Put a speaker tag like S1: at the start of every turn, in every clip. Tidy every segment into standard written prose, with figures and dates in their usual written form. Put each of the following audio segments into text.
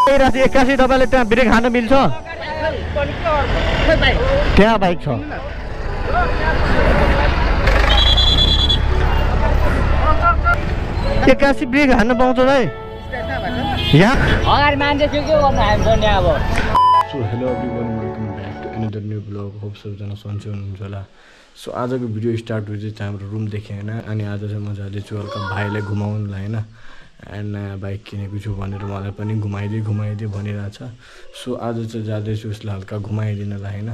S1: एक्कासी तपाईँले त्यहाँ ब्रेक हान्न मिल्छ त्यहाँ बाइक छ एक्कासी ब्रेक हान्न पाउँछ है यहाँ
S2: अगाडि मान्छे के गर्नु हामी पनि अब
S1: so hello everyone welcome back to another new blog hope सबजना सन्चै हुनुहुन्छ होला सो आजको भिडियो स्टार्ट हुँदै चाहिँ हाम्रो रुमदेखि होइन अनि आज चाहिँ म जाँदैछु हल्का भाइलाई घुमाउनुलाई होइन एन्ड नयाँ बाइक किनेको छु भनेर मलाई पनि घुमाइदिए भनिरहेछ सो आज चाहिँ जाँदैछु उसलाई हल्का घुमाइदिनलाई होइन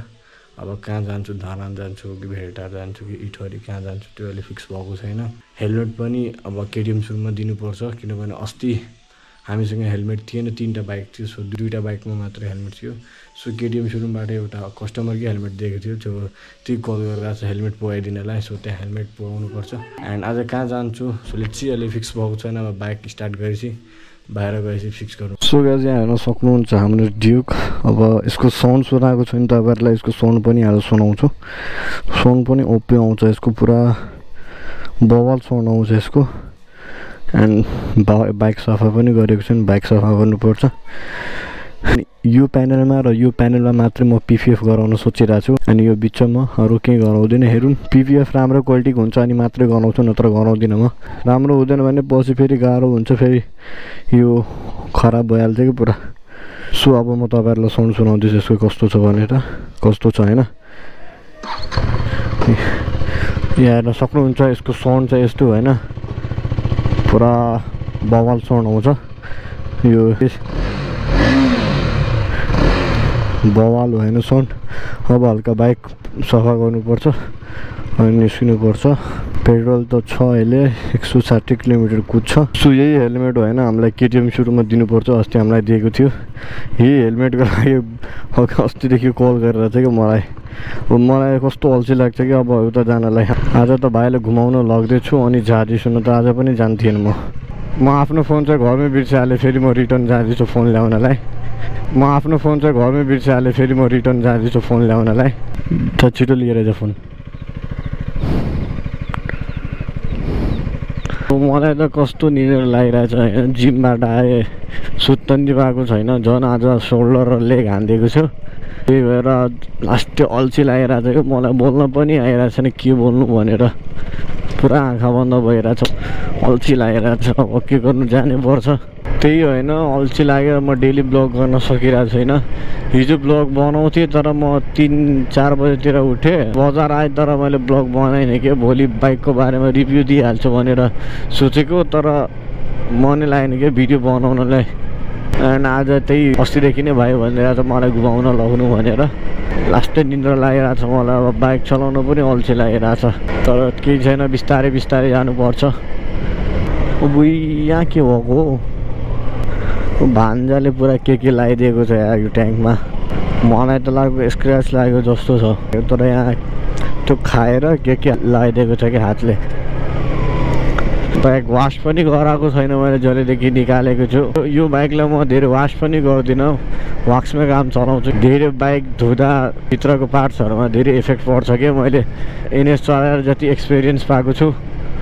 S1: अब कहाँ जान्छु धरान जान्छु कि भेटार जान्छु कि इटहरी कहाँ जान्छु त्यो अहिले फिक्स भएको छैन हेलमेट पनि अब केटिएम सुरुमा दिनुपर्छ किनभने अस्ति हामीसँग हेलमेट थिएन 3टा बाइक थियो सो 2टा बाइकमा मात्र हेलमेट थियो सो केटिएम सुरुमबाट एउटा कस्टमरकै हेलमेट दिएको थियो त्यो कल गरेर चाहिँ हेलमेट पुगाइदिनलाई सो त्यहाँ हेलमेट पुगाउनुपर्छ एन्ड आज कहाँ जान्छु सो लेट्स अहिले फिक्स भएको छैन अब बाइक स्टार्ट गरेपछि बाहिर गएपछि फिक्स गरौँ सो गाइस यहाँ हेर्न सक्नुहुन्छ हाम्रो ड्युक अब यसको साउन्ड सुनाएको छैन तपाईँहरूलाई यसको साउन्ड पनि आज सुनाउँछु साउन्ड पनि ओपी आउँछ यसको पुरा बवाल साउन्ड आउँछ यसको एन्ड बाइक सफा पनि गरेको छु बाइक सफा गर्नुपर्छ अनि यो प्यानलमा र यो प्यानलमा मात्रै म पिपिएफ गराउन सोचिरहेको छु अनि यो बिचमा अरू केही गराउँदिनँ हेरौँ पिपिएफ राम्रो क्वालिटीको हुन्छ अनि मात्रै गराउँछु नत्र गराउँदिनँ म राम्रो हुँदैन भने पछि फेरि गाह्रो हुन्छ फेरि यो खराब भइहाल्छ कि पुरा सो अब म तपाईँहरूलाई साउन्ड सुनाउँदैछु यसको कस्तो छ भनेर कस्तो छ होइन यहाँ हेर्न सक्नुहुन्छ यसको साउन्ड चाहिँ यस्तो होइन पुरा बवाल साउन्ड आउँछ यो बवाल होइन साउन्ड अब हल्का बाइक सफा गर्नुपर्छ अनि निस्किनुपर्छ पेट्रोल त छ अहिले 160 किलोमिटर कुद्छ सो यही हेलमेट होइन हामीलाई केटिएम सुरुमा दिनुपर्छ अस्ति हामीलाई दिएको थियो यही हेलमेटको लागि अस्तिदेखि कल गरेर चाहिँ कि मलाई कस्तो अल्छी लाग्छ कि अब उता जानलाई आज त भाइलाई घुमाउन लग्दैछु अनि जाँदैछु न त आज पनि जान्थेन म आफ्नो फोन चाहिँ घरमै बिर्सिहालेँ फेरि म रिटर्न जाँदैछु फोन ल्याउनलाई फोन ल्याउनलाई त छिटो लिएर जा फोन मलाई त कस्तो निद्रा लागिरहेछ होइन जिमबाट आएँ सुत्तन्दी पाएको छैन झन् आज सोल्डर र लेग हानिदिएको छु त्यही भएर लास्टै अल्छी लागिरहेछ कि मलाई बोल्न पनि आइरहेको छैन के बोल्नु भनेर पुरा आँखा बन्द भइरहेछ अल्छी लागिरहेछ अब के गर्नु जानै पर्छ त्यही होइन अल्छी लागेर म डेली ब्लग गर्न सकिरहेको छैन हिजो ब्लग बनाउँथेँ तर म 3-4 बजेतिर उठेँ बजार आएँ तर मैले ब्लग बनाइनँ कि भोलि बाइकको बारेमा रिभ्यू दिइहाल्छु भनेर सोचेको तर मनै लागेन कि भिडियो बनाउनलाई एन्ड आज त्यही अस्तिदेखि नै भाइ भनिरहेको छ मलाई घुमाउन लग्नु भनेर लास्टै निन्द्रा लागिरहेको छ मलाई अब बाइक चलाउन पनि अल्छी लागिरहेको छ तर केही छैन बिस्तारै जानुपर्छ अब यहाँ के भएको हो भान्जाले पुरा के लगाइदिएको छ यहाँ यो ट्याङ्कमा मलाई त लाग्यो स्क्र्याच लाग्यो जस्तो छ तर यहाँ त्यो खाएर के लगाइदिएको छ कि हातले बाइक वास पनि गराएको छैन मैले जहिलेदेखि निकालेको छु यो बाइकलाई म धेरै वास पनि गर्दिनँ वाक्समै काम चलाउँछु धेरै बाइक धुँदा भित्रको पार्ट्सहरूमा धेरै इफेक्ट पर्छ कि मैले एनएस चलाएर जति एक्सपिरियन्स पाएको छु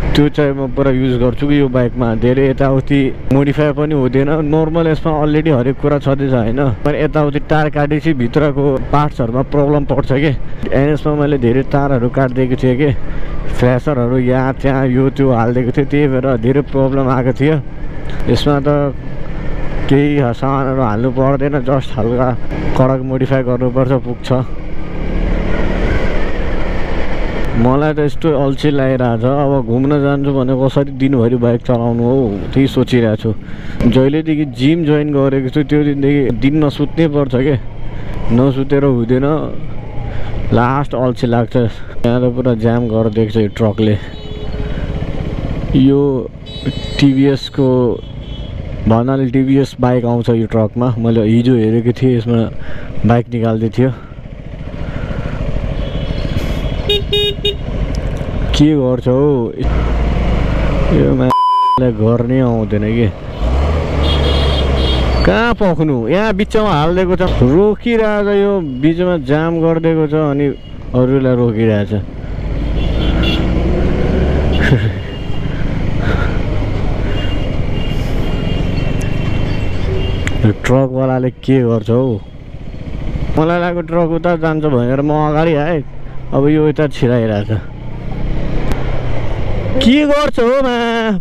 S1: त्यो चाहिँ म पुरा युज गर्छु कि यो बाइकमा धेरै यताउति मोडिफाई पनि हुँदैन नर्मल यसमा अलरेडी हरेक कुरा छँदैछ होइन मैले यताउति तार काटेपछि भित्रको पार्ट्सहरूमा प्रब्लम पर्छ कि एनएसमा मैले धेरै तारहरू काटिदिएको थिएँ कि फ्ल्यासरहरू यहाँ त्यहाँ यो त्यो हालिदिएको थिएँ त्यही भएर धेरै प्रब्लम आएको थियो यसमा त केही सामानहरू हाल्नु पर्दैन जस्ट हल्का कडक मोडिफाई गर्नुपर्छ पुग्छ मलाई त यस्तो अल्छी लागिरहेछ अब घुम्न जान्छु भने कसरी दिनभरि बाइक चलाउनु हो त्यही सोचिरहेको छु जहिलेदेखि जिम जोइन गरेको छु त्यो दिनदेखि दिनमा सुत्नै पर्छ के नसुतेर हुँदैन लास्ट अल्छी लाग्छ यहाँ त पुरा जाम गरिदिएको छ यो ट्रकले यो टिभिएसको भन्नाले टिभिएस बाइक आउँछ यो ट्रकमा मैले हिजो हेरेको थिएँ यसमा बाइक निकाल्दै थियो के गर्छ हौ यो मान्छेलाई गर्ने आउँदैन कि कहाँ पख्नु यहाँ बिचमा हालिदिएको छ रोकिरहेछ यो बिचमा जाम गरिदिएको छ अनि अरूलाई रोकिरहेछ ट्रकवालाले के गर्छ हौ मलाई लाग्यो ट्रक उता जान्छ भनेर म अगाडि आएँ अब यो यता छिराइरहेछ के गर्छ हो मा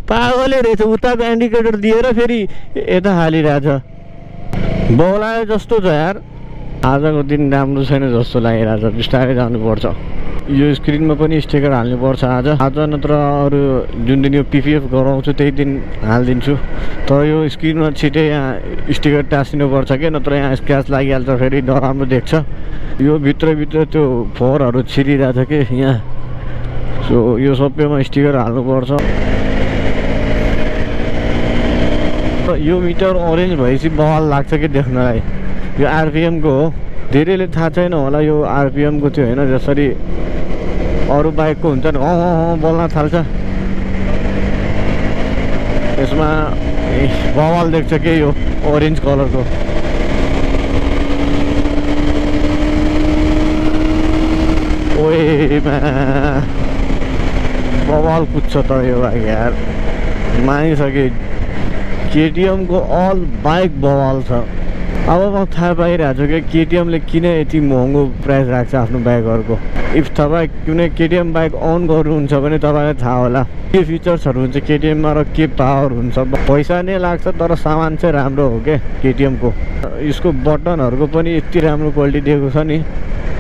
S1: पागलै रहेछ उताको इन्डिकेटर दिएर फेरि यता हालिरहेछ बौलायो जस्तो छ यार आजको दिन राम्रो छैन जस्तो लागिरहेछ बिस्तारै जानुपर्छ यो स्क्रिनमा पनि स्टिकर हाल्नुपर्छ आज नत्र अरू जुन दिन यो पिपिएफ गराउँछु त्यही दिन हालिदिन्छु तर यो स्क्रिनमा छिटै यहाँ स्टिकर टाँसिनुपर्छ के नत्र यहाँ स्क्र्याच लागिहाल्छ फेरि नराम्रो देख्छ यो भित्रभित्र त्यो फोहोरहरू छिरिरहेछ के यहाँ सो यो सबैमा स्टिकर हाल्नुपर्छ यो मिटर अरेन्ज भएपछि बवाल लाग्छ कि देख्नलाई यो आरपिएमको हो धेरैले थाहा छैन होला यो आरपिएमको थियो होइन जसरी अरू बाइकको हुन्छ नि बोल्न थाल्छ यसमा बवाल देख्छ के यो ओरेन्ज कलरको ओए बवाल कुद्छ त यो बाइक यार मानिसके केटिएमको अल बाइक बवाल छ अब म थाहा पाइरहेको छु कि केटिएमले किन यति महँगो प्राइस राख्छ आफ्नो बाइकहरूको इफ तपाईँ कुनै केटिएम बाइक अन गर्नुहुन्छ भने तपाईँलाई थाहा होला के फिचर्सहरू हुन्छ केटिएममा र के पावर हुन्छ पैसा नै लाग्छ तर सामान चाहिँ राम्रो हो क्या केटिएमको यसको बटनहरूको पनि यति राम्रो क्वालिटी दिएको छ नि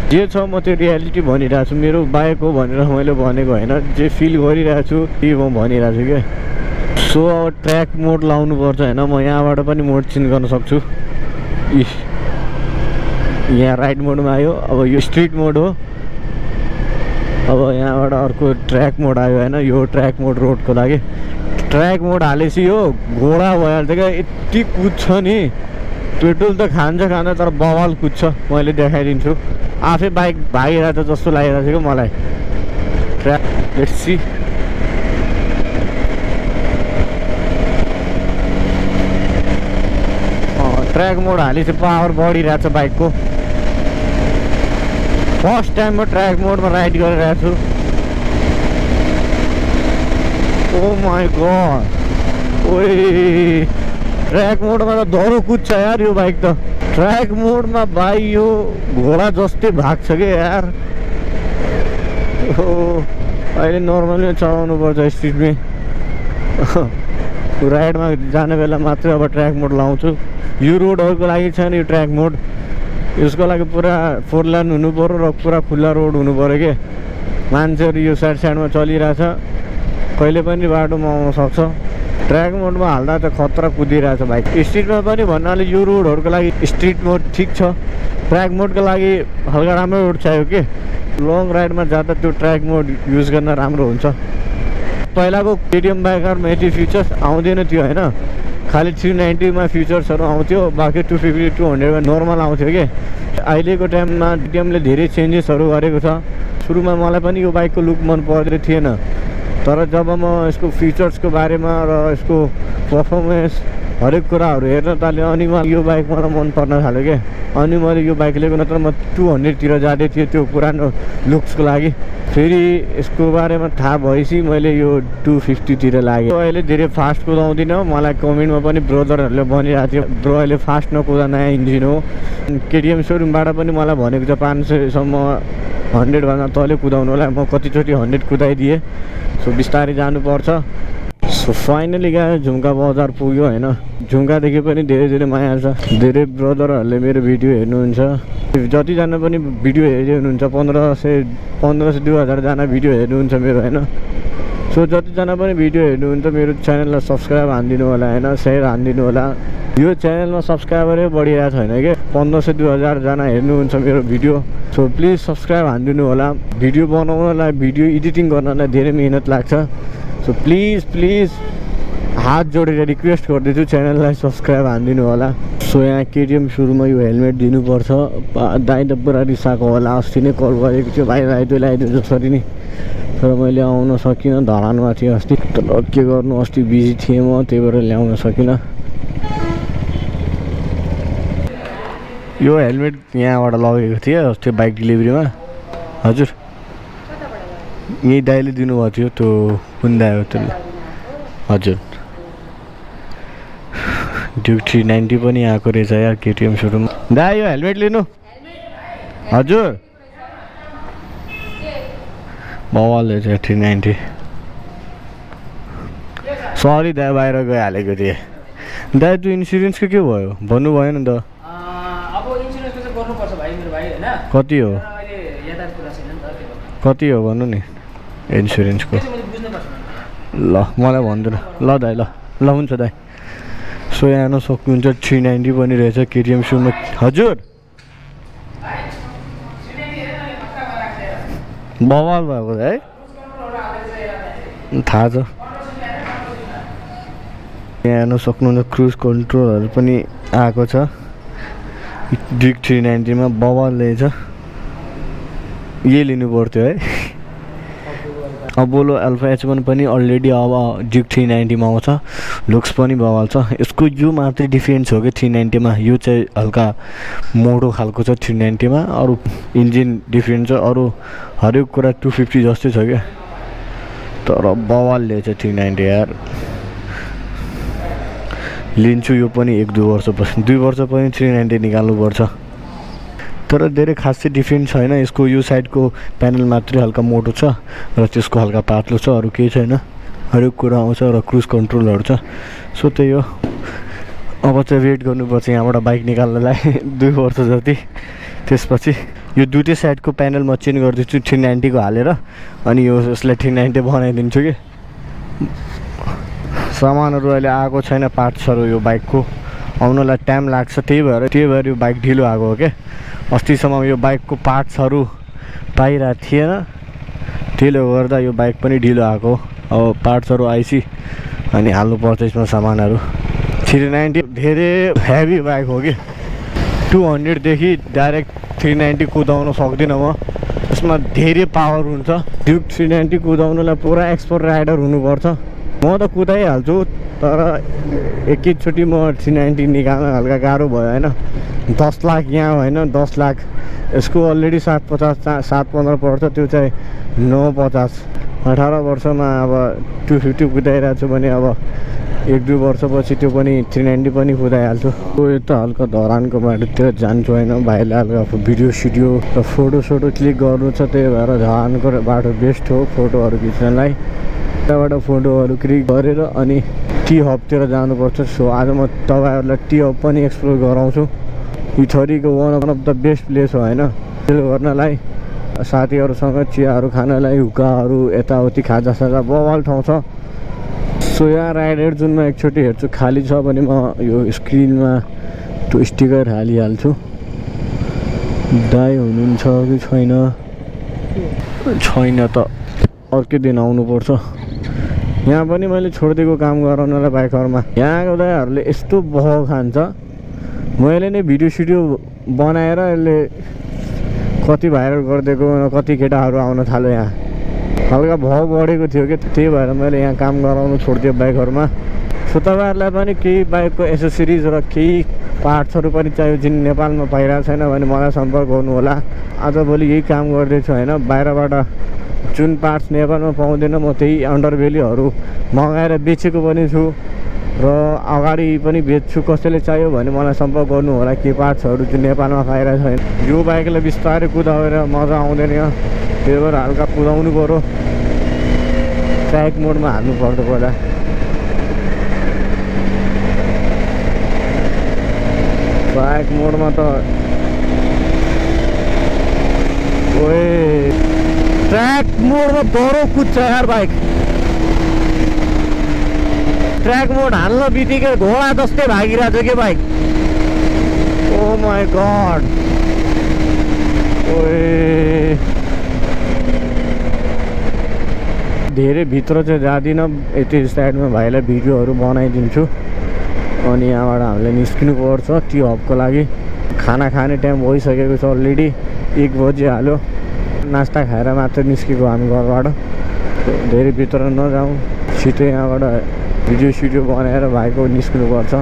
S1: जे छ म त्यो रियालिटी भनिरहेको छु मेरो बाइक हो भनेर मैले भनेको होइन जे फिल गरिरहेको छु त्यही म भनिरहेको छु क्या सो अब ट्र्याक मोड लाउनु पर्छ होइन म यहाँबाट पनि मोड चेन्ज गर्न सक्छु यहाँ राइट मोडमा आयो अब यो स्ट्रिट मोड हो अब यहाँबाट अर्को ट्र्याक मोड आयो होइन यो ट्र्याक मोड रोडको लागि ट्र्याक मोड हालेपछि यो घोडा भइहाल्छ क्या यति कुद्छ नि पेट्रोल त खान्छ तर बवाल कुद्छ मैले देखाइदिन्छु आफै बाइक भागिरहेछ जस्तो लागिरहेको छ क्या मलाई ट्र्याक लेट्स सी ट्र्याक मोड हालेपछि पावर बढिरहेछ बाइकको फर्स्ट टाइम म ट्र्याक मोडमा राइड गरिरहेको छु ओ माई गड ओए ट्र्याक मोडमा त डरो कुद्छ यार यो बाइक त ट्र्याक मोडमा बाइक यो घोडा जस्तै भाग्छ क्या यार अहिले नर्मली चलाउनु पर्छ स्ट्रिटमै राइडमा जाने बेला मात्रै अब ट्र्याक मोड लाउँछु यो रोडहरूको लागि छैन यो ट्र्याक मोड यसको लागि पुरा फोर लाइन हुनु पर्यो र पुरा खुल्ला रोड हुनु पर्यो के मान्छेहरू यो साइडमा चलिरहेछ कहिले पनि बाटोमा आउन सक्छ ट्र्याक मोडमा हाल्दा त खतरा कुदिरहेछ बाइक स्ट्रिटमा पनि भन्नाले यो रोडहरूको लागि स्ट्रिट मोड ठिक छ ट्र्याक मोडको लागि हल्का राम्रो रोड चाहियो के लङ राइडमा जाँदा त्यो ट्र्याक मोड युज गर्न राम्रो हुन्छ पहिलाको केटिएम बाइकहरूमा यति फिचर्स आउँदैन थियो होइन खालि 390मा फिचर्सहरू आउँथ्यो बाँकी 250 200मा नर्मल आउँथ्यो कि अहिलेको टाइममा केटिएमले धेरै चेन्जेसहरू गरेको छ सुरुमा मलाई पनि यो बाइकको लुक मन पर्दै थिएन तर जब म यसको फिचर्सको बारेमा र यसको पर्फर्मेन्स हरेक कुराहरू हेर्न थालेँ अनि यो बाइक मलाई मन पर्न थाल्यो क्या अनि मैले यो बाइक लिएको नत्र म 200तिर जाँदै थिएँ त्यो पुरानो लुक्सको लागि फेरि यसको बारेमा थाहा भएपछि मैले यो 250तिर लागेँ अहिले धेरै फास्ट कुदाउँदिनँ मलाई कमेन्टमा पनि ब्रदरहरूले भनिरहेको थियो ब्रो अहिले फास्ट नकुदा नयाँ इन्जिन हो केटिएम सोरुमबाट पनि मलाई भनेको छ 500सम्म 100भन्दा तलै कुदाउनु होला म कतिचोटि 100 कुदाइदिएँ सो बिस्तारै जानुपर्छ सो फाइनली गयो झुम्का बजार पुग्यो होइन झुम्कादेखि पनि धेरै माया छ धेरै ब्रदरहरूले मेरो भिडियो हेर्नुहुन्छ जतिजना पनि भिडियो हेर्दै हुनुहुन्छ 1500-2000 जना भिडियो हेर्नुहुन्छ मेरो होइन सो जतिजना पनि भिडियो हेर्नुहुन्छ मेरो च्यानललाई सब्सक्राइब हानिदिनु होला होइन सेयर हानिदिनु होला यो च्यानलमा सब्सक्राइबरै बढिरहेको छैन कि 1500-2000 जना हेर्नुहुन्छ मेरो भिडियो सो प्लिज सब्सक्राइब हानिदिनु होला भिडियो बनाउनलाई भिडियो एडिटिङ गर्नलाई धेरै मेहनत लाग्छ सो प्लिज हात जोडेर रिक्वेस्ट गर्दैछु च्यानललाई सब्सक्राइब हानिदिनु होला सो यहाँ केटिएम सुरुमा यो हेलमेट दिनुपर्छ दाइ त पुरा रिसाएको होला अस्ति नै कल गरेको थियो भाइ लगाइदियो जसरी नि तर मैले आउन सकिनँ धरानमा थिएँ अस्ति तर के गर्नु अस्ति बिजी थिएँ म त्यही भएर ल्याउन सकिनँ यो हेलमेट यहाँबाट लगेको थिएँ अस्ति बाइक डेलिभरीमा हजुर यही दाइले दिनुभएको थियो त्यो कुन दाइ हो त्यसले हजुर ड्युक 390 पनि आएको रहेछ यार केटिएम सोरुम। दा यो हेलमेट लिनु हजुर बवाल रहेछ 390। सरी दा बाहिर गइहालेको थिएँ। दा त्यो इन्सुरेन्सको के भयो भन्नु भएन नि त।
S2: अब इन्सुरेन्सको चाहिँ गर्नुपर्छ भाइ मेरो भाइ हैन।
S1: कति हो
S2: अहिले यातायात कुरा छैन नि त त्यो भएर।
S1: कति हो भन्नु नि इन्सुरेन्सको।
S2: त्यो चाहिँ मैले बुझ्नै पर्छ।
S1: ल मलाई भन्दैन ल दाइ ल ल हुन्छ दाइ। सो यहाँ हेर्न सक्नुहुन्छ 390 पनि रहेछ केटिएम सोरुममा। हजुर बवाल भएको है थाहा छ। यहाँ हेर्न सक्नुहुन्छ क्रुज कन्ट्रोलहरू पनि आएको छ ड्युक 390 मा बवाल रहेछ। यही लिनु पर्थ्यो है। अपोलो अल्फा H1 पनि अलरेडी अब ड्युक 390 मा आउँछ। लुक्स पनि बवाल छ। यसको यो मात्रै डिफरेन्स हो कि 390 मा यो चाहिँ हल्का मोटो खालको छ 390 मा। अरू इन्जिन डिफरेन्ट छ अरू हरेक कुरा 250 जस्तै छ क्या। तर बवाल ल्याएछ 390 यार। लिन्छु यो पनि 1-2 वर्षपछि 2 वर्ष पनि 390 निकाल्नुपर्छ। तर धेरै खासै डिफरेन्स छैन। यसको यो साइडको प्यानल मात्रै हल्का मोटो छ र त्यसको हल्का पातलो छ अरू केही छैन। हरेक कुरा आउँछ र क्रुज कन्ट्रोलहरू छ। सो त्यही हो। अब चाहिँ वेट गर्नुपर्छ यहाँबाट बाइक निकाल्नलाई 2 वर्ष जति। त्यसपछि यो दुईटै साइडको प्यानल म चेन्ज गरिदिन्छु 390 को हालेर अनि यो यसलाई 390 बनाइदिन्छु कि। सामानहरू अहिले आएको छैन पार्ट्सहरू यो बाइकको आउनलाई टाइम लाग्छ। त्यही भएर यो बाइक ढिलो आएको हो क्या। अस्तिसम्म यो बाइकको पार्ट्सहरू पाइरहेको थिएन त्यसले गर्दा यो बाइक पनि ढिलो आएको। अब पार्ट्सहरू आइसी अनि हाल्नुपर्छ यसमा सामानहरू। 390 धेरै हेभी बाइक हो कि 200 देखि डाइरेक्ट 390 कुदाउन सक्दिनँ म। यसमा धेरै पावर हुन्छ। ड्युक 390 कुदाउनलाई पुरा एक्सपर्ट राइडर हुनुपर्छ। म त कुदाइहाल्छु तर एकैचोटि म 390 निकाल्न हल्का गाह्रो भयो होइन। 10 लाख यहाँ होइन 10 लाख। यसको अलरेडी 750 पर्छ त्यो चाहिँ 950। 18 वर्षमा अब 250 कुदाइरहेको छु भने अब 1-2 वर्षपछि त्यो पनि 390 पनि कुदाइहाल्छु। यो त हल्का धरानको बाटोतिर जान्छु होइन। भाइले हल्का भिडियो सिडियो र फोटोसोटो क्लिक गर्नु छ त्यही भएर धरानको बाटो बेस्ट हो फोटोहरू खिच्नलाई। त्यहाँबाट फोटोहरू क्लिक गरेर अनि टी हबतिर जानुपर्छ। सो आज म तपाईँहरूलाई टी हब पनि एक्सप्लोर गराउँछु। इथरीको one of the best place हो होइन त्यसले गर्नलाई। साथीहरूसँग चियाहरू खानलाई हुक्काहरू यताउति खाजासाजा बवाल ठाउँ छ। सो यहाँ राइडर जुन म एकचोटि हेर्छु खाली छ भने म यो स्क्रिनमा त्यो स्टिकर हालिहाल्छु। दाइ हुनुहुन्छ कि छैन छैन त अर्कै दिन आउनुपर्छ। यहाँ पनि मैले छोडिदिएको काम गराउनलाई बाइकहरूमा यहाँको दाइहरूले यस्तो बह खान्छ। मैले नै भिडियो सिडियो बनाएर यसले कति भाइरल गरिदिएको कति केटाहरू आउन थाल्यो। यहाँ हल्का भाउ बढेको थियो कि त्यही भएर मैले यहाँ काम गराउनु छोडिदिएँ बाइकहरूमा। सो तपाईँहरूलाई पनि केही बाइकको एसेसरिज र केही पार्ट्सहरू पनि चाहियो जुन नेपालमा पाइरहेको छैन भने मलाई सम्पर्क गर्नु होला। आजभोलि यही काम गर्दैछु होइन। बाहिरबाट जुन पार्ट्स नेपालमा पाउँदैन म त्यही अन्डरभेलीहरू मगाएर बेचेको पनि छु र अगाडि पनि बेच्छु। कसैले चाहियो भने मलाई सम्पर्क गर्नु होला के पार्ट्सहरू जुन नेपालमा पाइरहेको छैन। यो बाइकलाई बिस्तारै कुदाएर मजा आउँदैन त्यही भएर हल्का कुदाउनु पऱ्यो। ट्र्याक मोडमा हाल्नु पर्छ पहिला। ट्र्याक मोडमा त ओए ट्र्याक मोडमा डह्रो कुद्छ यार बाइक। ट्र्याक मोड हाल्न बित्तिकै घोडा जस्तै भागिरहेको छ कि बाइक। Oh my God. ओए धेरै भित्र चाहिँ जाँदिनँ। यति साइडमा भाइलाई भिडियोहरू बनाइदिन्छु अनि यहाँबाट हामीले निस्किनु पर्छ टी हबको लागि। खाना खाने टाइम भइसकेको छ अलरेडी 1 बजिहाल्यो। नास्ता खाएर मात्र निस्केको हामी घरबाट। धेरै भित्र नजाउँ छिटो यहाँबाट भिडियो सिडियो बनाएर भाइको निस्किनुपर्छ।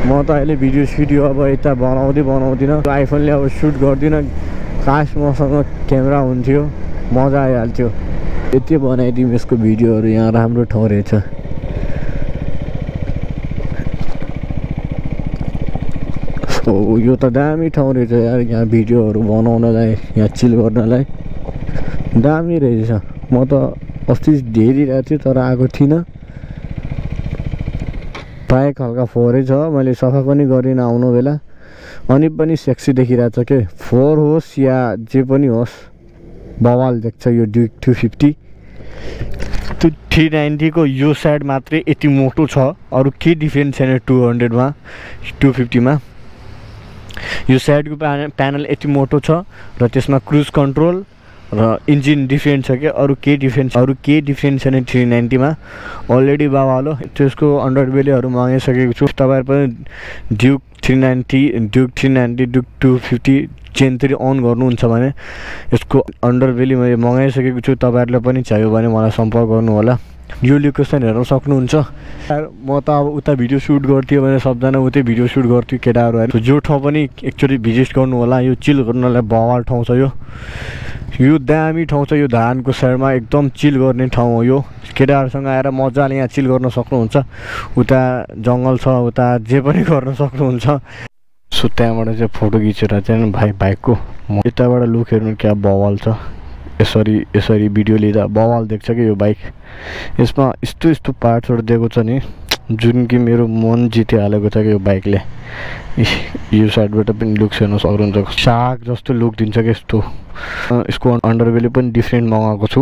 S1: म त अहिले भिडियो सिडियो अब यता बनाउँदिनँ। आइफोनले अब सुट गर्दिनँ। काश मसँग क्यामेरा हुन्थ्यो मजा आइहाल्थ्यो। यति बनाइदिउँ यसको भिडियोहरू। यहाँ राम्रो ठाउँ रहेछ। यो त दामी ठाउँ रहेछ यार, यहाँ भिडियोहरू बनाउनलाई, यहाँ चिल गर्नलाई दामी रहेछ। म त अस्ति हेरिरहेको थिएँ तर आएको थिइनँ। बाइक हल्का फोहोरै छ, मैले सफा पनि गरिनँ आउनु बेला। अनि पनि सेक्सी देखिरहेछ के, फोहोर होस् या जे पनि होस् बवाल देख्छ यो ड्युक 250। त्यो 390 को यो साइड मात्रै यति मोटो छ, अरू के डिफ्रेन्स छैन 200 मा 250 मा। यो साइडको प्यानल यति मोटो छ र त्यसमा क्रुज कन्ट्रोल र इन्जिन डिफ्रेन्ट छ कि अरू के डिफ्रेन्स छैन 390 मा। अलरेडी बाबालो त्यसको अन्डरबेलीहरू मगाइसकेको छु। तपाईँहरू पनि ड्युक 390 ड्युक 250 जेन 3 अन गर्नुहुन्छ भने यसको अन्डरबेली मैले मगाइसकेको छु। तपाईँहरूलाई पनि चाहियो भने मलाई सम्पर्क गर्नु होला। यो लोकेसन हेर्न सक्नुहुन्छ। म त अब उता भिडियो सुट गर्थ्यो भने सबजना उतै भिडियो सुट गर्थ्यो केटाहरू होइन। जो ठाउँ पनि एकचोटि भिजिट गर्नु होला। यो चिल गर्नलाई बवाल ठाउँ छ। यो दामी ठाउँ छ। यो धानको साइडमा एकदम चिल गर्ने ठाउँ हो यो। केटाहरूसँग आएर मजाले यहाँ चिल गर्न सक्नुहुन्छ। उता जङ्गल छ, उता जे पनि गर्न सक्नुहुन्छ। सो त्यहाँबाट चाहिँ फोटो खिचेर चाहिँ बाइकको यताबाट लुक हेर्नु क्या बवाल छ। यसरी भिडियो लिँदा बवाल देख्छ कि यो बाइक। यसमा यस्तो पार्ट्सहरू दिएको छ नि जुन कि मेरो मन जितिहालेको छ कि यो बाइकले। यो साइडबाट पनि लुक हेर्न सक्नुहुन्छ। साग जस्तो लुक दिन्छ कि यस्तो। यसको अन्डरबेली पनि डिफ्रेन्ट मगाएको छु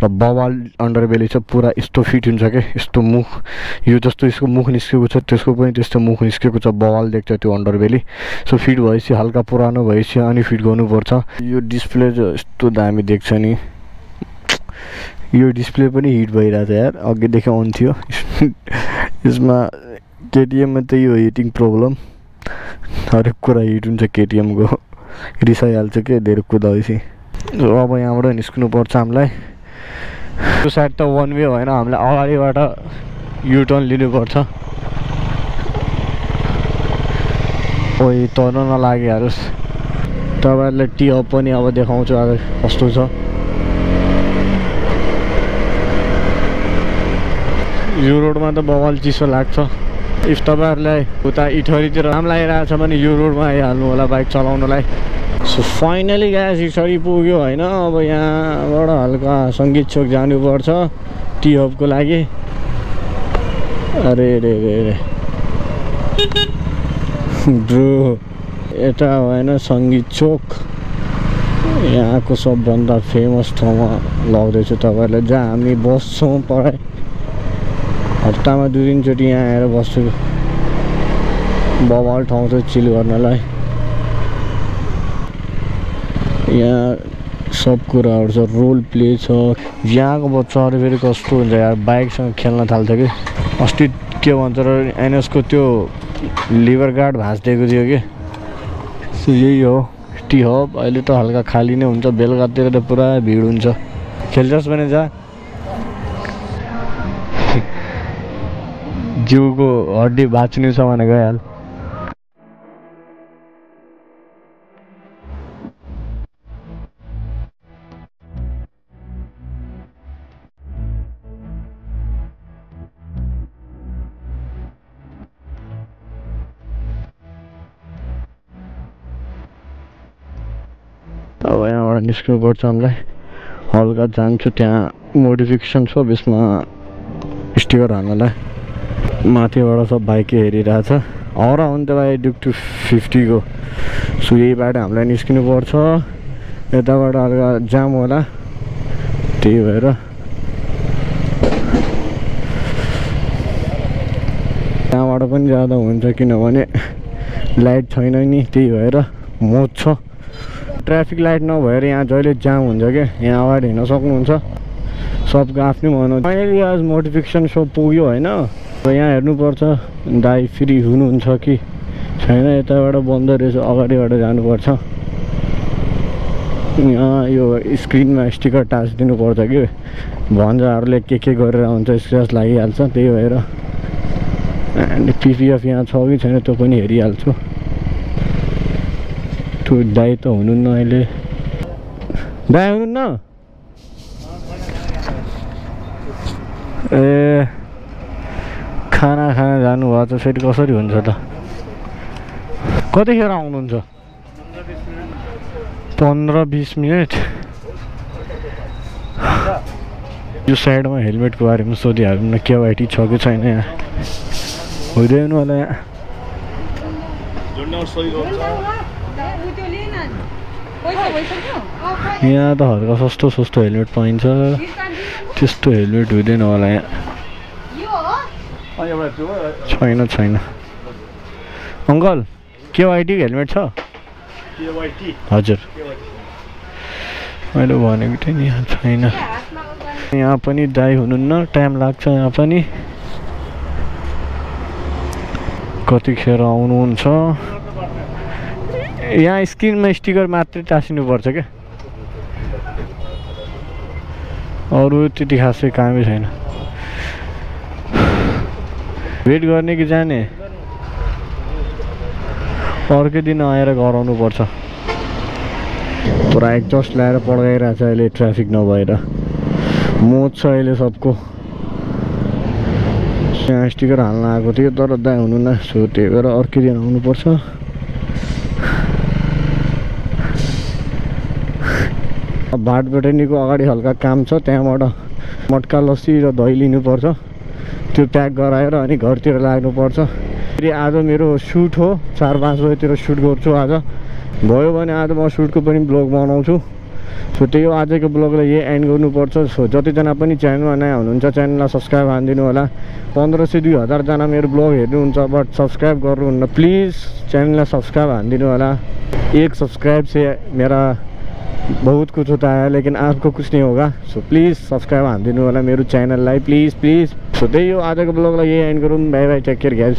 S1: र बवाल अन्डरबेली छ। पुरा यस्तो फिट हुन्छ कि यस्तो मुख, यो जस्तो यसको मुख निस्केको छ त्यसको पनि त्यस्तो मुख निस्केको छ। बवाल देख्छ त्यो अन्डरबेली। सो फिट भएपछि हल्का पुरानो भएपछि अनि फिट गर्नुपर्छ। यो डिस्प्ले यस्तो दामी देख्छ नि। यो डिस्प्ले पनि हिट भइरहेछ यार, अघिदेखि अन थियो। यसमा केटिएममा त यो हिटिङ प्रब्लम, हरेक कुरा हिट हुन्छ केटिएमको। रिसाइहाल्छ के धेरै कुदाएपछि। अब यहाँबाट निस्किनु पर्छ हामीलाई। त्यो साइड त वान वे होइन, हामीलाई अगाडिबाट युटर्न लिनुपर्छ। ओइ तर्न नलागिहालोस्। तपाईँहरूलाई टी हब पनि अब देखाउँछु आज कस्तो छ। यो रोडमा त बवाल चिसो लाग्छ। इफ तपाईँहरूलाई उता इटहरीतिर काम लागिरहेछ भने यो रोडमा आइहाल्नु होला बाइक चलाउनलाई। सो फाइनली ग्यास इटहरी पुग्यो होइन। अब यहाँबाट हल्का सङ्गीत चोक जानुपर्छ टी हबको लागि। अरे रे रे रे ब्रो, यता होइन सङ्गीत चोक। यहाँको सबभन्दा फेमस ठाउँमा लग्दैछु तपाईँहरूलाई, जहाँ हामी बस्छौँ पढाइ। हप्तामा 2-3 चोटि यहाँ आएर बस्छु। बवाल ठाउँ छ चिल गर्नलाई। यहाँ सब कुराहरू छ, रोल प्ले छ। यहाँको बच्चाहरू फेरि कस्तो हुन्छ यार, बाइकसँग खेल्न थाल्छ कि। अस्ति के भन्छ र एनएसको त्यो लिभर गार्ड भाँचिदिएको थियो कि। सो यही हो टी हब। अहिले त हल्का खाली नै हुन्छ, बेलुकातिर त पुरा भिड हुन्छ। खेल्छस् भने जा। जिउको हड्डी भाँच्नु छ भने गइहाल। अब यहाँबाट निस्किनु पर्छ हामीलाई। हल्का जान्छु, त्यहाँ मोडिफिकेसन छ यसमा स्टिकर हाल्नलाई। माथिबाट सब बाइकै हेरिरहेछ। हरा हो नि त भाइ ड्युक 250 को। सो यही बाटो हामीलाई निस्किनु पर्छ। यताबाट हल्का जाम होला, त्यही भएर त्यहाँबाट पनि जाँदा हुन्छ किनभने लाइट छैन नि, त्यही भएर मोड छ। ट्राफिक लाइट नभएर यहाँ जहिले जाम हुन्छ क्या। यहाँ अगाडि हिँड्न सक्नुहुन्छ, सबको आफ्नै भनौँ। फाइनली आज मोटिफिकेसन सो पुग्यो होइन। यहाँ हेर्नुपर्छ दाइ फ्री हुनुहुन्छ कि छैन। यताबाट बन्द रहेछ, अगाडिबाट जानुपर्छ। यहाँ यो स्क्रिनमा स्टिकर टाँसिदिनुपर्छ कि भन्जाहरूले के गरेर हुन्छ, स्क्र्याच लागिहाल्छ। त्यही भएर एन्ड पिपिएफ यहाँ छ कि छैन त्यो पनि हेरिहाल्छु। त्यो दाइ त हुनुहुन्न अहिले। दाइ हुनुहुन्न? ए खाना जानुभएको त फेरि कसरी हुन्छ त? कतिखेर आउनुहुन्छ? 15-20 मिनट। यो साइडमा हेलमेटको बारेमा सोधिहालौँ न, केवाइटी छ कि छैन यहाँ। हुँदैन होला यहाँ। यहाँ त हल्का सस्तो हेलमेट पाइन्छ, त्यस्तो हेलमेट हुँदैन होला यहाँ। छैन। अङ्कल केवाइटी हेलमेट छ? हजुर मैले भनेको थिएँ नि, यहाँ छैन। यहाँ पनि दाइ हुनुहुन्न, टाइम लाग्छ यहाँ पनि। कतिखेर आउनुहुन्छ? यहाँ स्क्रिनमा स्टिकर मात्रै टाँसिनुपर्छ क्या, अरू त्यति खासै कामै छैन। वेट गर्ने कि जाने? अर्कै दिन आएर गराउनु पर्छ। पुरा एक्जस्ट ल्याएर पड्काइरहेको छ अहिले, ट्राफिक नभएर मोज छ अहिले सबको। यहाँ स्टिकर हाल्न आएको थियो तर दाइ हुनुहुन्न, सो त्यही भएर अर्कै दिन आउनुपर्छ। भाटबेटनीको अगाडि हल्का काम छ, त्यहाँबाट मटका लस्सी र दही लिनुपर्छ, त्यो प्याक गराएर अनि घरतिर लाग्नुपर्छ। फेरि आज मेरो सुट हो, 4-5 बजीतिर सुट गर्छु आज। भयो भने आज म सुटको पनि ब्लग बनाउँछु। सो त्यही हो आजको ब्लगलाई यही एन्ड गर्नुपर्छ। सो जतिजना पनि च्यानलमा नयाँ हुनुहुन्छ च्यानललाई सब्सक्राइब हानिदिनु होला। 1500-2000 जना मेरो ब्लग हेर्नुहुन्छ बट सब्सक्राइब गर्नुहुन्न, प्लिज चैनल सब्सक्राइब हानिदिनु होला। 1 सब्सक्राइब से मेरा बहुत कुछ होता है लेकिन आपको कुछ नहीं होगा। सो प्लीज़ सब्सक्राइब हानिदिनु होला मेरो च्यानललाई, प्लिज। सो त्यही हो आजको ब्लगलाई यही एन्ड गरौँ। Bye bye, take care guys.